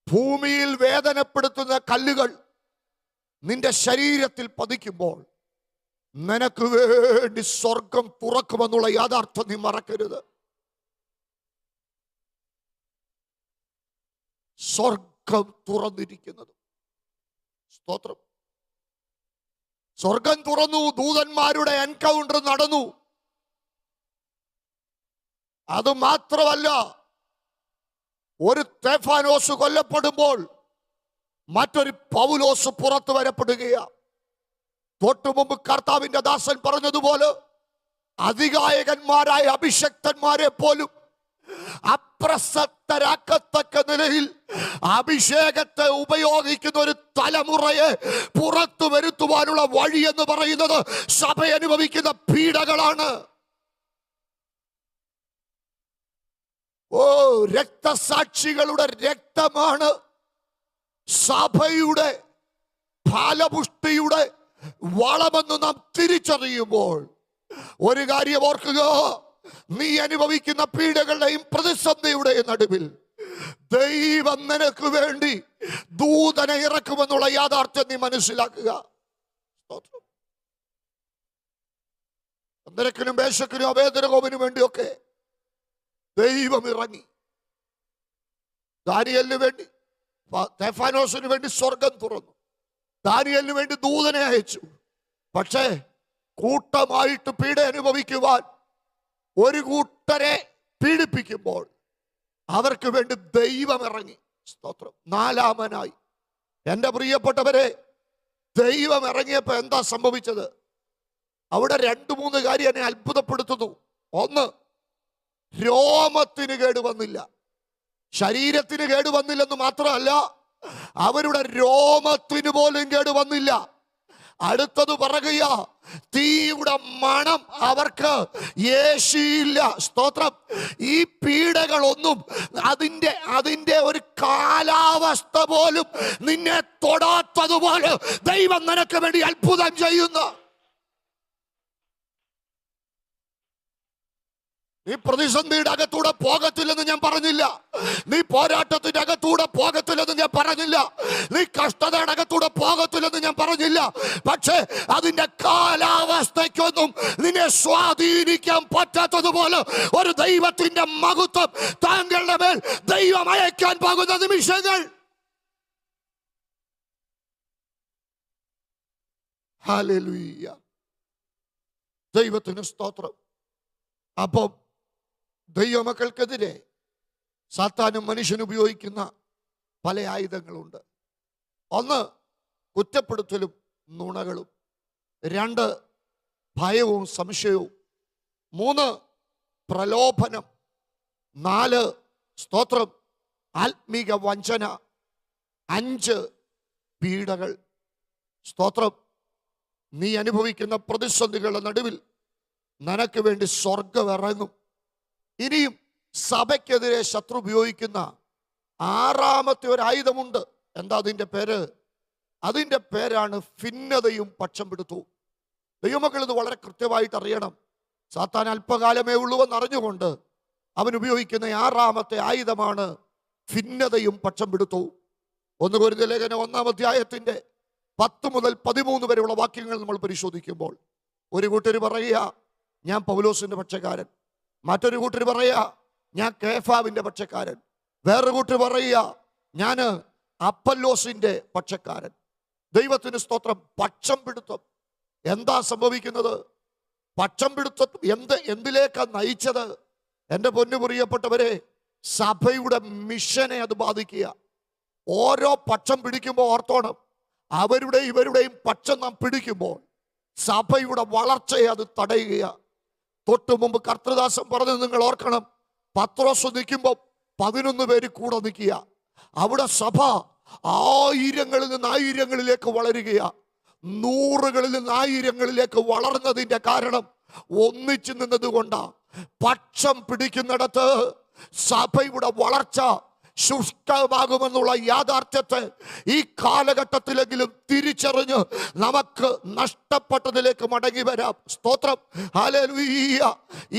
ഭൂമിയിൽ വേദനപ്പെടുത്തുന്ന കല്ലുകൾ നിന്റെ ശരീരത്തിൽ പതിക്കുമ്പോൾ, നിനക്ക് വേണ്ടി സ്വർഗം തുറക്കുമെന്നുള്ള യാഥാർത്ഥ്യം നീ മറക്കരുത്. സ്വർഗം തുറന്നിരിക്കുന്നത്. സ്തോത്രം. സ്വർഗം തുറന്നു. ദൂതന്മാരുടെ എൻകൗണ്ടർ നടന്നു. അത് മാത്രമല്ല, ഒരു സ്തെഫാനോസ് കൊല്ലപ്പെടുമ്പോൾ മറ്റൊരു പൗലോസ് പുറത്തു വരപ്പെടുകയാണ്. തൊട്ടു മുമ്പ് കർത്താവിന്റെ ദാസൻ പറഞ്ഞതുപോലെ അധികായകന്മാരായ അഭിഷക്തന്മാരെ പോലും അപ്രസക്തരാക്കത്തക്ക നിലയിൽ അഭിഷേകത്തെ ഉപയോഗിക്കുന്ന ഒരു തലമുറയെ പുറത്തു വരുത്തുവാനുള്ള വഴി എന്ന് പറയുന്നത് സഭ അനുഭവിക്കുന്ന പീഡകളാണ്. രക്തസാക്ഷികളുടെ രക്തമാണ് സഭയുടെ ഫലപുഷ്ടിയുടെ വളമെന്ന് നാം തിരിച്ചറിയുമ്പോൾ ഒരു കാര്യം ഓർക്കുക, നീ അനുഭവിക്കുന്ന പീഡകളുടെയും പ്രതിസന്ധിയുടെയും നടുവിൽ ദൈവം നിനക്ക് വേണ്ടി ദൂതനെ ഇറക്കുമെന്നുള്ള യാഥാർത്ഥ്യം നീ മനസ്സിലാക്കുക. ചന്ദ്രക്കിനും മേശക്കിനും അബേദ്നെഗോവിനും വേണ്ടിയൊക്കെ ദൈവം ഇറങ്ങി. ദാനിയേലിന് വേണ്ടി, സ്തെഫാനോസിന് വേണ്ടി സ്വർഗം തുറന്നു. ദാനിയേലിന് വേണ്ടി ദൂതനെ അയച്ചു. പക്ഷേ കൂട്ടമായിട്ട് പീഡ അനുഭവിക്കുവാൻ ഒരു കൂട്ടരെ പീഡിപ്പിക്കുമ്പോൾ അവർക്ക് വേണ്ടി ദൈവം ഇറങ്ങി. സ്തോത്രം. നാലാമനായി എൻ്റെ പ്രിയപ്പെട്ടവരെ, ദൈവം ഇറങ്ങിയപ്പോൾ എന്താ സംഭവിച്ചത്? അവിടെ 2-3 കാര്യം എന്നെ അത്ഭുതപ്പെടുത്തുന്നു. ഒന്ന്, രോമത്തിന് കേടുവന്നില്ല, ശരീരത്തിന് കേടുവന്നില്ലെന്ന് മാത്രമല്ല, അവരുടെ രോമത്തിന് പോലും കേടുവന്നില്ല. അടുത്തത് പറയുക, തീയുടെ മണം അവർക്ക് ഏശിയില്ല. സ്തോത്രം. ഈ പീഡകളൊന്നും അതിന്റെ ഒരു കാലാവസ്ഥ പോലും നിന്നെ തൊടാത്തതുപോലെ ദൈവം നിനക്ക് വേണ്ടി അത്ഭുതം ചെയ്യുന്നു. നീ പ്രതിസന്ധിയുടെ അകത്തൂടെ പോകത്തില്ലെന്ന് ഞാൻ പറഞ്ഞില്ല. നീ പോരാട്ടത്തിന്റെ അകത്തൂടെ പോകത്തില്ലെന്ന് ഞാൻ പറഞ്ഞില്ല. നീ കഷ്ടതയുടെ അകത്തൂടെ പോകത്തില്ലെന്ന് ഞാൻ പറഞ്ഞില്ല. പക്ഷേ അതിന്റെ കാലാവസ്ഥയ്ക്കൊന്നും നിന്നെ സ്വാധീനിക്കാൻ പറ്റാത്തതുപോലെ ഒരു ദൈവത്തിന്റെ മഹത്വം താങ്കളുടെ മേൽ ദൈവം അയക്കാൻ പോകുന്ന നിമിഷങ്ങൾ. ഹല്ലേലൂയ. ദൈവത്തിന് സ്തോത്രം. അപ്പം ദൈവമക്കൾക്കെതിരെ സാത്താനും മനുഷ്യനും ഉപയോഗിക്കുന്ന പല ആയുധങ്ങളുണ്ട്. ഒന്ന്, കുറ്റപ്പെടുത്തലും നുണകളും. 2, ഭയവും സംശയവും. 3, പ്രലോഭനം. 4, സ്തോത്രം, ആത്മീക വഞ്ചന. 5, പീഡകൾ. സ്തോത്രം. നീ അനുഭവിക്കുന്ന പ്രതിസന്ധികളുടെ നടുവിൽ നിനക്ക് വേണ്ടി സ്വർഗം ഇറങ്ങും. ഇനിയും സഭയ്ക്കെതിരെ ശത്രു ഉപയോഗിക്കുന്ന 6ാമത്തെ ഒരു ആയുധമുണ്ട്. എന്താ അതിൻ്റെ പേര്? അതിൻ്റെ പേരാണ് ഭിന്നതയും പക്ഷം പിടുത്തവും. ദൈവമക്കൾ ഇത് വളരെ കൃത്യമായിട്ട് അറിയണം. സാത്താൻ അല്പകാലമേ ഉള്ളൂവെന്ന് അറിഞ്ഞുകൊണ്ട് അവൻ ഉപയോഗിക്കുന്ന 6ാമത്തെ ആയുധമാണ് ഭിന്നതയും പക്ഷം പിടുത്തവും. 1 കൊരിന്ത്യർ ലേഖനം 1-ാം അധ്യായത്തിന്റെ 10 മുതൽ 13 വരെയുള്ള വാക്യങ്ങൾ നമ്മൾ പരിശോധിക്കുമ്പോൾ ഒരു കൂട്ടർ പറയുക, ഞാൻ പൗലോസിന്റെ പക്ഷക്കാരൻ. മറ്റൊരു കൂട്ടർ പറയുക, ഞാൻ കേഫാവിന്റെ പക്ഷക്കാരൻ. വേറൊരു കൂട്ടർ പറയുക, ഞാൻ അപ്പല്ലോസിന്റെ പക്ഷക്കാരൻ. ദൈവത്തിന് സ്തോത്രം. പക്ഷം പിടുത്തം. എന്താ സംഭവിക്കുന്നത്? പക്ഷം പിടുത്തം എന്തിലേക്കാ നയിച്ചത്? എൻ്റെ പൊന്നു പ്രിയപ്പെട്ടവരെ, സഭയുടെ മിഷനെ അത് ബാധിക്കുക. ഓരോ പക്ഷം പിടിക്കുമ്പോൾ ഓർത്തോണം, അവരുടെയും ഇവരുടെയും പക്ഷം നാം പിടിക്കുമ്പോൾ സഭയുടെ വളർച്ചയെ അത് തടയുക. തൊട്ടു മുമ്പ് കർത്തൃദാസൻ പറഞ്ഞത് നിങ്ങൾ ഓർക്കണം. പത്രോസ് നിൽക്കുമ്പോൾ 11 പേര് കൂടെ നിൽക്കുക. അവിടെ സഭ ആയിരങ്ങളിൽ നിന്ന് ആയിരങ്ങളിലേക്ക് വളരുകയാ. നൂറുകളിൽ നിന്ന് ആയിരങ്ങളിലേക്ക് വളർന്നതിന്റെ കാരണം ഒന്നിച്ചു നിന്നത് കൊണ്ടാ. പക്ഷം പിടിക്കുന്നിടത്ത് സഭയുടെ വളർച്ച ശുഷ്കമാകുമെന്നുള്ള യാഥാർത്ഥ്യത്തെ ഈ കാലഘട്ടത്തിലെങ്കിലും തിരിച്ചറിഞ്ഞ് നമുക്ക് നഷ്ടപ്പെട്ടതിലേക്ക് മടങ്ങി വരാം. സ്തോത്രം, ഹല്ലേലൂയ.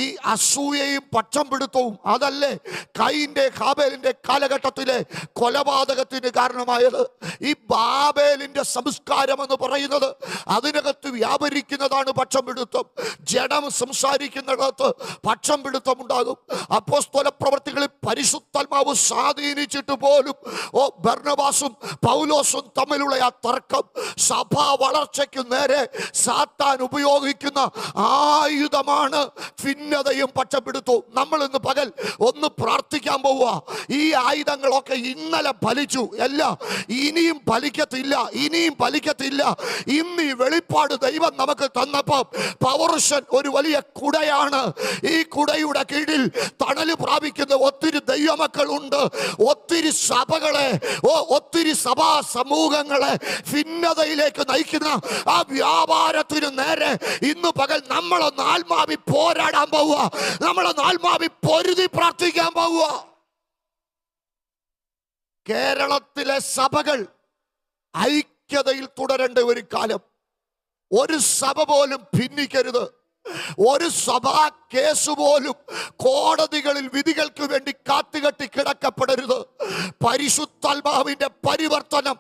ഈ അസൂയയും പക്ഷം പിടുത്തവും അതല്ലേ കയീന്റെ ഹാബേലിന്റെ കാലഘട്ടത്തിലെ കൊലപാതകത്തിന് കാരണമായത്. ഈ ബാബേലിന്റെ സംസ്കാരം എന്ന് പറയുന്നത് അതിനകത്ത് വ്യാപരിക്കുന്നതാണ് പക്ഷം പിടുത്തം. ജഡം സംസാരിക്കുന്നിടത്ത് പക്ഷം പിടുത്തം ഉണ്ടാകും. അപ്പോസ്തല പ്രവർത്തികളിൽ പരിശുദ്ധാത്മാവ് സ്വാധീനിച്ചിട്ട് പോലും ബർന്നബാസും പൗലോസും തമ്മിലുള്ള ആ തർക്കം സഭാ വളർച്ചയ്ക്ക് നേരെ സാത്താൻ ഉപയോഗിക്കുന്ന ആയുധമാണ് ഭിന്നതയും പക്ഷപിടുത്തവും. നമ്മൾ ഇന്ന് പകൽ ഒന്ന് പ്രാർത്ഥിക്കാൻ പോവുക. ഈ ആയുധങ്ങളൊക്കെ ഇന്നലെ ഫലിച്ചു, അല്ല ഇനിയും ഫലിക്കത്തില്ല, ഇനിയും ഫലിക്കത്തില്ല. ഇന്ന് ഈ വെളിപ്പാട് ദൈവം നമുക്ക് തന്നപ്പോൾ പവർഷൻ ഒരു വലിയ കുടയാണ്. ഈ കുടയുടെ കീഴിൽ തണല് പ്രാപിക്കുന്ന ഒത്തിരി ദൈവമക്കളുണ്ട്. ഒത്തിരി സഭകളെ, ഒത്തിരി സഭാ സമൂഹങ്ങളെ ഭിന്നതയിലേക്ക് നയിക്കുന്ന ആ വ്യാപാരത്തിന് നേരെ ഇന്ന് പകൽ നമ്മളൊന്ന് ആത്മാവി പോരാടാൻ പോവുക. നമ്മളൊന്ന് ആത്മാവി പൊരുതി പ്രാർത്ഥിക്കാൻ പോവുക. കേരളത്തിലെ സഭകൾ ഐക്യതയിൽ തുടരേണ്ട ഒരു കാലം. ഒരു സഭ പോലും ഭിന്നിക്കരുത്. ഒരു സഭാ കേസ് പോലും കോടതികളിൽ വിധികൾക്ക് വേണ്ടി കാത്തുകെട്ടി കിടക്കപ്പെടരുത്. പരിശുദ്ധാത്മാവിന്റെ പരിവർത്തനം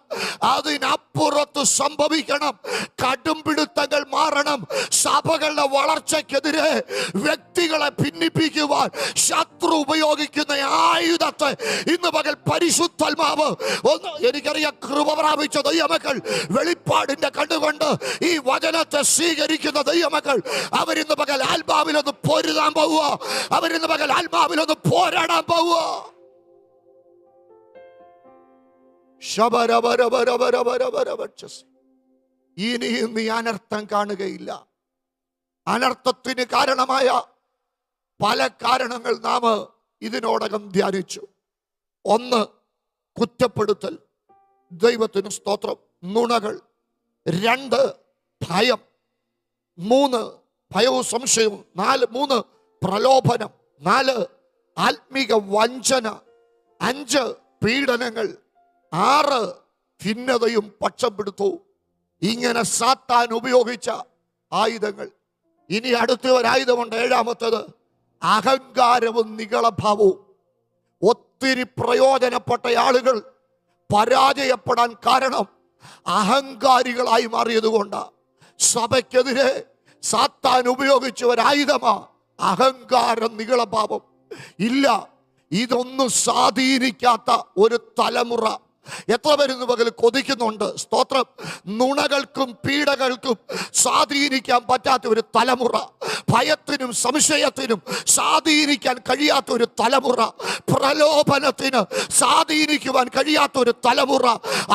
അതിനപ്പുറത്ത് സംഭവിക്കണം. കടുംപിടുത്തങ്ങൾ മാറണം. സഭകളുടെ വളർച്ചയ്ക്കെതിരെ വ്യക്തികളെ ഭിന്നിപ്പിക്കുവാൻ ശത്രു ഉപയോഗിക്കുന്ന ആയുധത്തെ ഇന്ന് പകൽ പരിശുദ്ധാത്മാവ് എനിക്കറിയാം കൃപ പ്രാപിച്ച ദൈവമക്കൾ, വെളിപ്പാടിന്റെ കണ്ടുകൊണ്ട് ഈ വചനത്തെ സ്വീകരിക്കുന്ന ദൈവമക്കൾ അവരിന്ന് പകൽ ആത്മാവിലൊന്ന് പൊരുതാൻ പോവുക. അവരിന്ന് പകൽ ആത്മാവിലൊന്ന് പോരാടാൻ പോവുക. ഇനിയും നീ അനർത്ഥം കാണുകയില്ല. അനർത്ഥത്തിന് കാരണമായ പല കാരണങ്ങൾ നാം ഇതിനോടകം ധ്യാനിച്ചു. ഒന്ന്, കുറ്റപ്പെടുത്തൽ. ദൈവത്തിന് സ്തോത്രം. നുണകൾ. 2, ഭയം. 3, ഭയവും സംശയവും. 3, പ്രലോഭനം. 4, ആത്മീക വഞ്ചന. 5, പീഡനങ്ങൾ. 6, ഭിന്നതയും പക്ഷപിടുത്തവും. ഇങ്ങനെ സാത്താൻ ഉപയോഗിച്ച ആയുധങ്ങൾ. ഇനി അടുത്ത ഒരായുധമുണ്ട്, 7ാമത്തേത് അഹങ്കാരവും നിഗളഭാവവും. ഒത്തിരി പ്രയോജനപ്പെട്ട ആളുകൾ പരാജയപ്പെടാൻ കാരണം അഹങ്കാരികളായി മാറിയത് കൊണ്ടാണ്. സഭയ്ക്കെതിരെ സാത്താൻ ഉപയോഗിച്ച ഒരായുധമാ അഹങ്കാരം, നിഗളഭാവം. ഇല്ല, ഇതൊന്നും സ്വാധീനിക്കാത്ത ഒരു തലമുറ എത്ര പേരുന്ന് പകൽ കൊതിക്കുന്നുണ്ട്? സ്തോത്രം. നുണകൾക്കും പീഡകൾക്കും സ്വാധീനിക്കാൻ പറ്റാത്ത ഒരു തലമുറ, ഭയത്തിനും സംശയത്തിനും സ്വാധീനിക്കാൻ കഴിയാത്ത ഒരു തലമുറ, പ്രലോഭനത്തിന് സ്വാധീനിക്കുവാൻ കഴിയാത്ത ഒരു തലമുറ,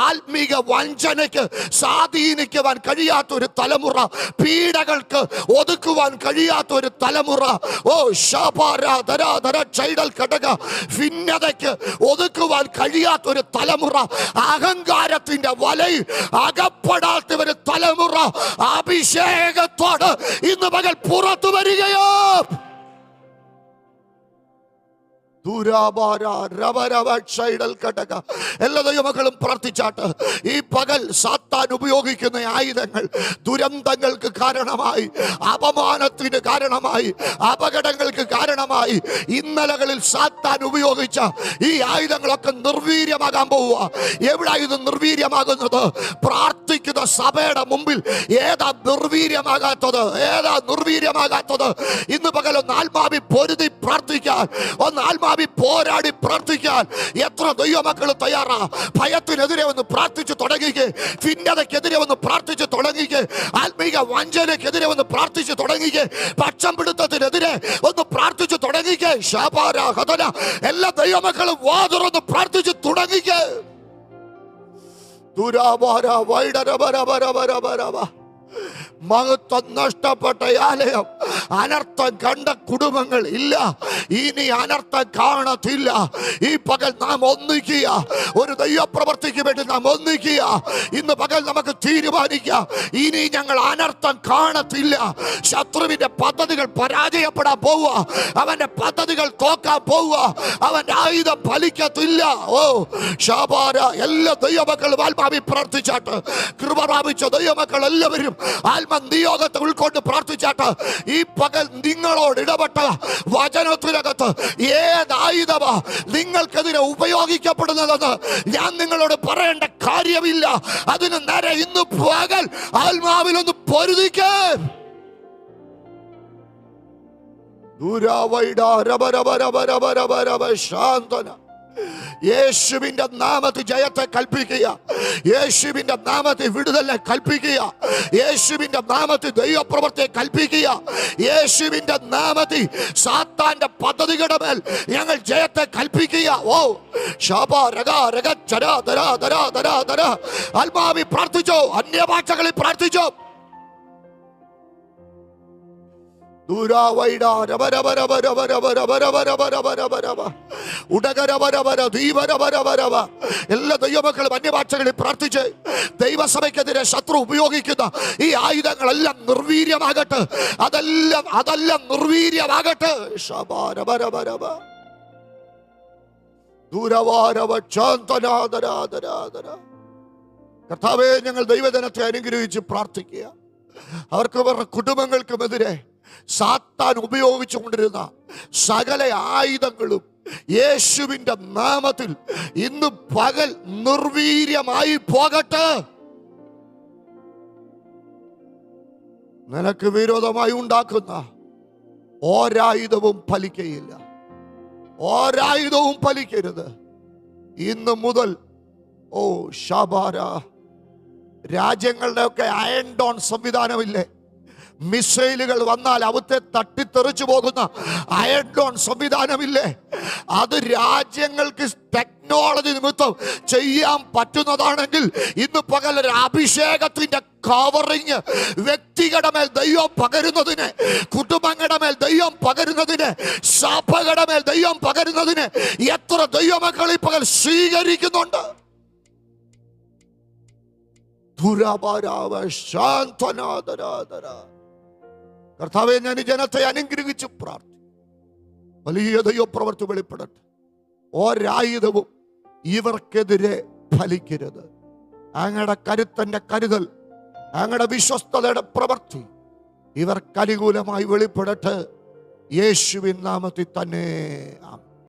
ആത്മീക വഞ്ചനയ്ക്ക് സ്വാധീനിക്കുവാൻ കഴിയാത്ത ഒരു തലമുറ, പീഡകൾക്ക് ഒതുക്കുവാൻ കഴിയാത്ത ഒരു തലമുറ. ഓ ചൈഡൽ ഘടക ഭിന്നതയ്ക്ക് ഒതുക്കുവാൻ കഴിയാത്ത ഒരു തലമുറ, അഹങ്കാരത്തിന്റെ വലയിൽ അകപ്പെടാത്ത ഒരു തലമുറ അഭിഷേകത്തോട് ഇന്ന് പകൽ പുറത്തു വരികയോ. എല്ലാ ദൈവമക്കളും പ്രാർത്ഥിച്ചാട്ട് ഈ പകൽ സാത്താൻ ഉപയോഗിക്കുന്ന ആയുധങ്ങൾ ദുരന്തങ്ങൾക്ക് കാരണമായി, അപമാനത്തിന് കാരണമായി, അപകടങ്ങൾക്ക് കാരണമായി ഇന്നലകളിൽ സാത്താൻ ഉപയോഗിച്ച ഈ ആയുധങ്ങളൊക്കെ നിർവീര്യമാകാൻ പോവുക. എവിടെ ഇത് നിർവീര്യമാകുന്നത്? പ്രാർത്ഥിക്കുന്ന സഭയുടെ മുമ്പിൽ ഏതാ നിർവീര്യമാകാത്തത്? ഏതാ നിർവീര്യമാകാത്തത്? ഇന്ന് പകൽ ഒന്ന് ആത്മാവി പൊരുതി പ്രാർത്ഥിക്കാൻ, ഒന്ന് ആത്മാവി പോരാടി പ്രാർത്ഥിക്കാൻ എത്ര ദൈവമക്കൾ തയ്യാറാ? ഭയത്തിനെതിരെ ഒന്ന് പ്രാർത്ഥിച്ചു തുടങ്ങിക്കേ, ഭിന്നതയ്ക്കെതിരെ ഒന്ന് പ്രാർത്ഥിച്ചു തുടങ്ങിക്കേ, ആത്മീക വഞ്ചനയ്ക്കെതിരെ ഒന്ന് പ്രാർത്ഥിച്ചു തുടങ്ങിക്കേ, പക്ഷം പിടുത്തത്തിനെതിരെ ഒന്ന് പ്രാർത്ഥിച്ചു തുടങ്ങിക്കേ. എല്ലാ ദൈവമക്കളും വാതുറന്ന് പ്രാർത്ഥിച്ചു തുടങ്ങിക്കേ. മഹത്വം നഷ്ടപ്പെട്ട ആലയം അനർത്ഥം കണ്ട കുടുംബങ്ങൾ ഇല്ല, ഇനി അനർത്ഥം കാണത്തില്ല. ഈ പകൽ നാം ഒന്നിക്കുക, ഒരു ദൈവപ്രവർത്തിക്ക് വേണ്ടി നാം ഒന്നിക്കുക. ഇന്ന് പകൽ നമുക്ക് തീരുമാനിക്കാം, ഇനി ഞങ്ങൾ അനർത്ഥം കാണത്തില്ല. ശത്രുവിന്റെ പദ്ധതികൾ പരാജയപ്പെടാൻ പോവുക, അവന്റെ പദ്ധതികൾ തോക്കാൻ പോവുക, അവന്റെ ആയുധം ഫലിക്കത്തില്ല. ഓ ശാബാര, എല്ലാ ദൈവമക്കളും ആത്മാവി പ്രാർത്ഥിച്ചാട്ട്, കൃപ പ്രാപിച്ച ദൈവമക്കൾ എല്ലാവരും ആത്മനിയോഗത്തെ ഉൾക്കൊണ്ട് പ്രാർത്ഥിച്ചാട്ട്, ഈ പകൽ നിങ്ങളോട് ഇടപെട്ട വചനത്തിനകത്ത് ഏത് ആയുധമാ നിങ്ങൾക്കെതിരെ ഉപയോഗിക്കപ്പെടുന്നതെന്ന് ഞാൻ നിങ്ങളോട് പറയേണ്ട കാര്യമില്ല. അതിന് നേരെ ഇന്ന് പകൽ ആത്മാവിലൊന്ന് പൊരുതിക്കേ. യേശുവിന്റെ നാമത്തിൽ ജയത്തെ കൽപ്പിക്കുക, യേശുവിന്റെ നാമത്തിൽ വിടുതലിനെ കൽപ്പിക്കുക, യേശുവിന്റെ നാമത്തിൽ ദൈവപ്രവൃത്തിയെ കൽപ്പിക്കുക, യേശുവിന്റെ നാമത്തിൽ സാത്താന്റെ പദ്ധതികളുടെ മേൽ ഞങ്ങൾ ജയത്തെ കൽപ്പിക്കുക. ഓ ശാബാ രഗ രഗ ചരാ ദരാ ദരാ ദരാ ദരാ. ആത്മാവിൽ പ്രാർത്ഥിച്ചോ, അന്യഭാഷകളിൽ പ്രാർത്ഥിച്ചോ. എല്ലാ ദൈവമക്കളും അന്യഭാഷകളിൽ പ്രാർത്ഥിച്ച് ദൈവസഭയ്ക്കെതിരെ ശത്രു ഉപയോഗിക്കുന്ന ഈ ആയുധങ്ങളെല്ലാം നിർവീര്യമാകട്ടെ, അതെല്ലാം നിർവീര്യമാകട്ടെ. കർത്താവേ, ഞങ്ങൾ ദൈവജനത്തെ അനുഗ്രഹിച്ച് പ്രാർത്ഥിക്കുക. അവർക്ക് അവരുടെ കുടുംബങ്ങൾക്കുമെതിരെ സാത്താൻ ഉപയോഗിച്ചുകൊണ്ടിരുന്ന സകല ആയുധങ്ങളും യേശുവിന്റെ നാമത്തിൽ ഇന്ന് പകൽ നിർവീര്യമായി പോകട്ടെ. നിനക്ക് വിരോധമായി ഉണ്ടാക്കുന്ന ഒരായുധവും ഫലിക്കയില്ല, ഒരായുധവും ഫലിക്കരുത്. ഇന്ന് മുതൽ ഓ ശാബാര, രാജ്യങ്ങളുടെ ഒക്കെ അയൺ ഡോൺ സംവിധാനമില്ലേ? മിസൈലുകൾ വന്നാൽ അവത്തെ തട്ടിത്തെറിച്ചു പോകുന്ന അയൺ ഡോൺ സംവിധാനമില്ലേ? അത് രാജ്യങ്ങൾക്ക് ടെക്നോളജി നിമിത്തം ചെയ്യാൻ പറ്റുന്നതാണെങ്കിൽ ഇന്ന് പകൽ ഒരു അഭിഷേകത്തിന്റെ കവറിങ് വ്യക്തികളുടെ മേൽ ദൈവം പകരുന്നതിന്, കുടുംബങ്ങളുടെ മേൽ ദൈവം പകരുന്നതിന്, സഭകളുടെ മേൽ ദൈവം പകരുന്നതിന് എത്ര ദൈവമക്കൾ ഈ പകൽ സ്വീകരിക്കുന്നുണ്ട്. കർത്താവേ, ഞാൻ ഈ ജനത്തെ അനുഗ്രഹിച്ച് പ്രാർത്ഥിക്കും. വലിയ ദൈവപ്രവൃത്തി വെളിപ്പെടട്ടെ. ഒരായുധവും ഇവർക്കെതിരെ ഫലിക്കരുത്. അങ്ങയുടെ കരുത്തന്റെ കരുതൽ, അങ്ങയുടെ വിശ്വസ്തതയുടെ പ്രവൃത്തി ഇവർക്ക് അനുകൂലമായി വെളിപ്പെടട്ടെ. യേശുവിൻ നാമത്തിൽ തന്നെ ആമേൻ.